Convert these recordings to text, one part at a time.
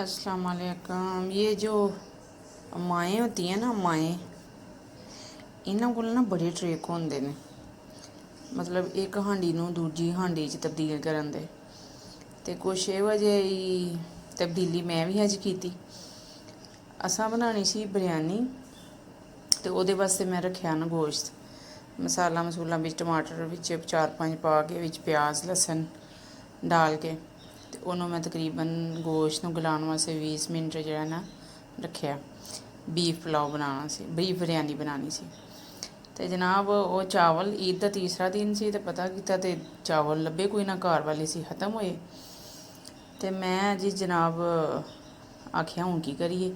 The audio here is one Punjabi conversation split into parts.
अस्सलाम वालेकुम। ये जो माएँ होती हैं ना, माएँ इन्हां कोल ना बड़े ट्रिक होंदे ने, मतलब एक हांडी नूं दूजी हांडी च तब्दील करन दे। ते कुछ इहो जेही तब्दीली मैं भी अज कीती। असां बनानी सी बिरयानी, ते ओह्दे वास्ते मैं रक्खेआ ना गोश्त, मसाला मसूला बिच टमाटर बिच 4-5 पा के, बिच प्याज लसन डाल के, ते ਉਹਨੂੰ मैं तकरीबन गोश्त ਨੂੰ गलाउਣ वास्ते 20 मिनट ਜਿਹੜਾ ਨਾ ਰੱਖਿਆ। बीफ पुलाव बनाना सी, बीफ बिरयानी बनानी सी। ते जनाब वो चावल ईद का तीसरा दिन सी, ते पता कीता ते चावल लब्भे कोई ना, घर वाले सी खत्म होए। ते मैं जी जनाब आखिया हुण की करिए,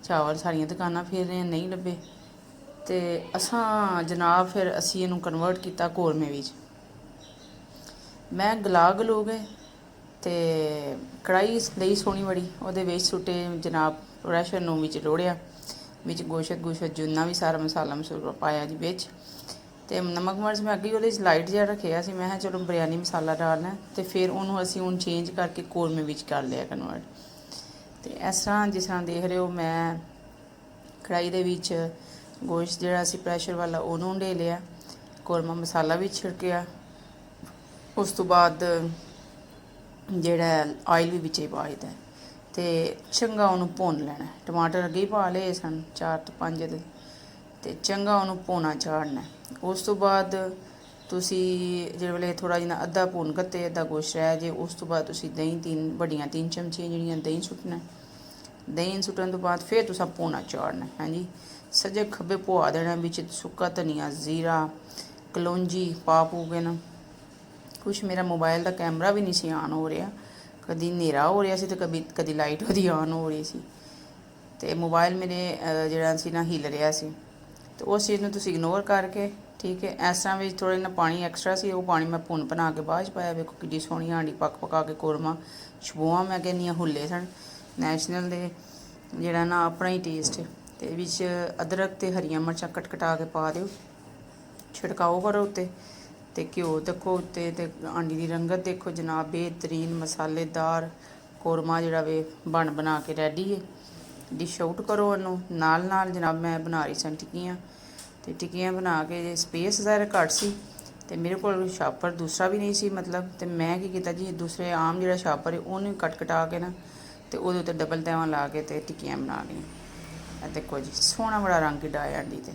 चावल सारियां दुकानां फिर रहे नहीं लब्भे। ते असां जनाब फिर असी इहनूं कन्वर्ट किया कौरमे विच। मैं गला गलू गए ते कढ़ाई लई सोहनी बड़ी, ਉਹਦੇ ਵਿੱਚ सुट्टे जनाब प्रैशर ਨੂੰ ਵਿੱਚ रोड़िया, ਵਿੱਚ गोशत जिन्ना भी सारा मसाला मसूला पाया जी बिच। ते नमक मर्च मैं अगे ਉਹਦੇ 'ਚ लाइट जिहा रखिया सी, मैं किहा चलो बिरयानी मसाला डालना। ते फिर ਉਹਨੂੰ ਅਸੀਂ ਹੁਣ चेंज करके कौरमे ਵਿੱਚ कर लिया कन्वर्ट। ते इस तरह जिस तरह देख रहे हो, मैं कढ़ाई ਦੇ ਵਿੱਚ गोश्त ਜਿਹੜਾ ਸੀ प्रैशर वाला ਉਹਨੂੰ ਢੇ लिया, कौरमा मसाला भी छिड़किया। उस तो बाद ਜਿਹੜਾ ਆਇਲ ਵੀ ਵਿੱਚ ਹੀ ਪਾ ਦਿੱਤਾ ਤੇ ਚੰਗਾ ਉਹਨੂੰ ਭੁੰਨ ਲੈਣਾ। ਟਮਾਟਰ ਅੱਗੇ ਹੀ ਪਾ ਲਏ ਸਨ 4 ਤੋਂ 5 ਦੇ, ਤੇ ਚੰਗਾ ਉਹਨੂੰ ਭੁੰਨਾ ਚਾੜਨਾ। ਉਸ ਤੋਂ ਬਾਅਦ ਤੁਸੀਂ ਜਿਹੜੇ ਵੇਲੇ ਥੋੜ੍ਹਾ ਜਿਹਾ ਅੱਧਾ ਭੁੰਨ ਕੇ ਅੱਧਾ ਗੋਸ਼ਤ ਰਹਿ ਜੇ, ਉਸ ਤੋਂ ਬਾਅਦ ਤੁਸੀਂ ਦਹੀਂ 3 ਚਮਚੀਆਂ ਜਿਹੜੀਆਂ ਦਹੀਂ ਸੁੱਟਣਾ। ਦਹੀਂ ਸੁੱਟਣ ਤੋਂ ਬਾਅਦ ਫਿਰ ਤੁਸੀਂ ਭੁੰਨਾ ਚਾੜਨਾ। ਹਾਂਜੀ, ਸੱਜੇ ਖੱਬੇ ਪੁਆ ਦੇਣਾ, ਵਿੱਚ ਸੁੱਕਾ ਧਨੀਆ, ਜ਼ੀਰਾ, ਕਲੌਂਜੀ ਪਾ ਪੂ ਕੇ ਨਾ। ਕੁਛ ਮੇਰਾ ਮੋਬਾਈਲ ਦਾ ਕੈਮਰਾ ਵੀ ਨਹੀਂ ਸੀ ਆਨ ਹੋ ਰਿਹਾ, ਕਦੀ ਹਨੇਰਾ ਹੋ ਰਿਹਾ ਸੀ ਤੇ ਕਦੀ ਲਾਈਟ ਉਹਦੀ ਆਨ ਹੋ ਰਹੀ ਸੀ, ਤੇ ਮੋਬਾਈਲ ਮੇਰੇ ਜਿਹੜਾ ਸੀ ਨਾ ਹਿੱਲ ਰਿਹਾ ਸੀ। ਤੇ ਉਸ ਚੀਜ਼ ਨੂੰ ਤੁਸੀਂ ਇਗਨੋਰ ਕਰਕੇ, ਠੀਕ ਹੈ। ਇਸ ਤਰ੍ਹਾਂ ਵਿੱਚ ਥੋੜ੍ਹਾ ਜਿਹਾ ਪਾਣੀ ਐਕਸਟਰਾ ਸੀ, ਉਹ ਪਾਣੀ ਮੈਂ ਭੁੰਨ ਬਣਾ ਕੇ ਬਾਅਦ 'ਚ ਪਾਇਆ। ਵੇਖੋ ਕਿੱਡੀ ਸੋਹਣੀ ਹਾਂਡੀ ਪਕਾ ਕੇ ਕੌਰਮਾ ਸ਼ਬੂਆਂ ਮੈਂ ਕਹਿੰਦੀ ਹਾਂ ਹੁੱਲੇ ਸਨ। ਨੈਸ਼ਨਲ ਦੇ ਜਿਹੜਾ ਨਾ ਆਪਣਾ ਹੀ ਟੇਸਟ ਹੈ। ਤੇ ਵਿੱਚ ਅਦਰਕ ਤੇ ਹਰੀਆਂ ਮਿਰਚਾਂ ਕਟਾ ਕੇ ਪਾ ਦਿਓ, ਛਿੜਕਾਓ ਕਰੋ ਉੱਤੇ। ਤੇ ਘਿਓ ਦੇਖੋ ਉੱਤੇ, ਤੇ ਆਂਡੀ ਦੀ ਰੰਗਤ ਦੇਖੋ ਜਨਾਬ, बेहतरीन मसालेदार कौरमा ਜਿਹੜਾ ਵੇ ਬਣਾ ਕੇ ਰੈਡੀ ਹੈ। ਡਿਸ਼ ਆਊਟ ਕਰੋ ਉਹਨੂੰ। ਨਾਲ ਜਨਾਬ ਮੈਂ ਬਣਾ ਰਹੀ ਸਾਂ ਟਿੱਕੀਆਂ, ਤੇ ਟਿੱਕੀਆਂ ਬਣਾ ਕੇ ਸਪੇਸ ਜ਼ਾਹਿਰ ਘੱਟ ਸੀ, ਤੇ ਮੇਰੇ ਕੋਲ ਸ਼ਾਪਰ ਦੂਸਰਾ ਵੀ ਨਹੀਂ ਸੀ ਮਤਲਬ। ਤੇ ਮੈਂ ਕੀ ਕੀਤਾ ਜੀ, ਦੂਸਰੇ ਆਮ ਜਿਹੜਾ ਸ਼ਾਪਰ ਹੈ ਉਹਨੂੰ ਕਟਾ ਕੇ ਨਾ, ਤੇ ਉਹਦੇ ਉੱਤੇ ਡਬਲ ਤੈਵਾਂ ਲਾ ਕੇ ਤੇ ਟਿੱਕੀਆਂ ਬਣਾ ਲਈਆਂ। ਇਹ ਦੇਖੋ ਜੀ ਸੋਹਣਾ ਬੜਾ ਰੰਗ ਕਿੱਡਾ ਆਇਆ ਆਂਡੀ 'ਤੇ।